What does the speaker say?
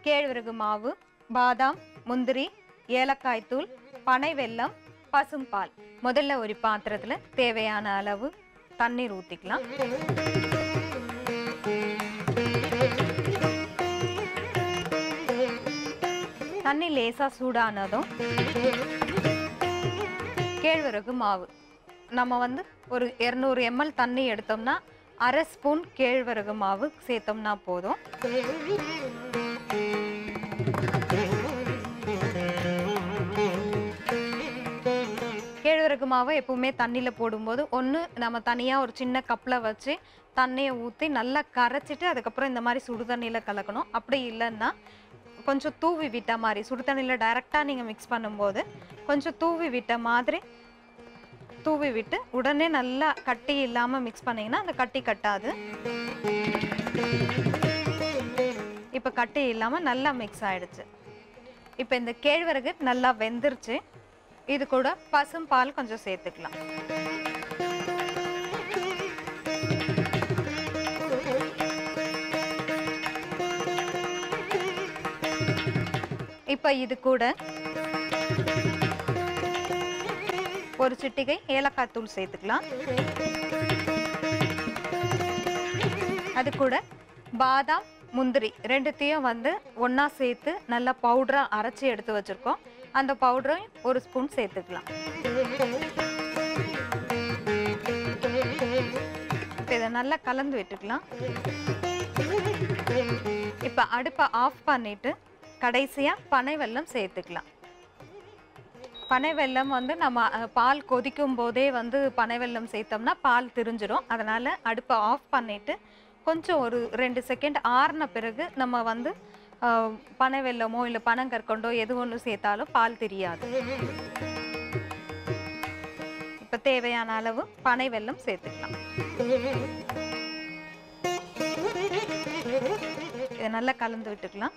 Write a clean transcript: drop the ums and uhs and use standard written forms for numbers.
கேழ்வரகு மாவு, பாதாம், முந்திரி, ஏலக்காய் தூள், பனை வெல்லம், பசும்பால். முதல்ல ஒரு பாத்திரத்துல தேவையான அளவு தண்ணீர் ஊத்திக்கலாம். தண்ணி லேசா சூடானதும் கேழ்வரகு மாவு நம்ம வந்து ஒரு 200 ml தண்ணி எடுத்தோம்னா அரை ஸ்பூன் கேழ்வரகு மாவு சேர்த்தோம்னா போதும். கேழ்வரகு மாவை எப்பவுமே தண்ணியில போடும்போது ஒன்று நம்ம தனியாக ஒரு சின்ன கப்பில் வச்சு தண்ணியை ஊற்றி நல்லா கரைச்சிட்டு அதுக்கப்புறம் இந்த மாதிரி சுடு தண்ணியில் கலக்கணும். அப்படி இல்லைன்னா கொஞ்சம் தூவி விட்ட மாதிரி சுடு தண்ணியில் டைரெக்டாக நீங்கள் மிக்ஸ் பண்ணும்போது கொஞ்சம் தூவி விட்ட மாதிரி தூவி விட்டு உடனே நல்லா கட்டி இல்லாமல் மிக்ஸ் பண்ணிங்கன்னா அந்த கட்டி கட்டாது. இப்போ கட்டி இல்லாமல் நல்லா மிக்ஸ் ஆகிடுச்சு. இப்போ இந்த கேழ்வரகு நல்லா வெந்துருச்சு. இது கூட பசும்பால் கொஞ்சம் சேர்த்துக்கலாம். இப்போ இது கூட ஒரு சிட்டிகை ஏலக்காய் தூள் சேர்த்துக்கலாம். அது கூட பாதாம், முந்திரி ரெண்டுத்தையும் வந்து ஒன்றா சேர்த்து நல்லா பவுடராக அரைச்சி எடுத்து வச்சுருக்கோம். அந்த பவுடரையும் ஒரு ஸ்பூன் சேர்த்துக்கலாம். இதை நல்லா கலந்து விட்டுக்கலாம். இப்போ அடுப்பை ஆஃப் பண்ணிட்டு கடைசியாக பனை வெல்லம் சேர்த்துக்கலாம். பனை வெல்லம் வந்து நம்ம பால் கொதிக்கும் போதே வந்து பனை வெல்லம் சேர்த்தோம்னா பால் திரிஞ்சிடும். அதனால் அடுப்பை ஆஃப் பண்ணிவிட்டு கொஞ்சம் ஒரு 2 செகண்ட் ஆறின பிறகு நம்ம வந்து பனை வெல்லமோ இல்லை பனங்கற்கண்டோ எது ஒன்று சேர்த்தாலும் பால் தெரியாது. இப்போ தேவையான அளவு பனை வெல்லம் சேர்த்துக்கலாம். இதை நல்லா கலந்து விட்டுக்கலாம்.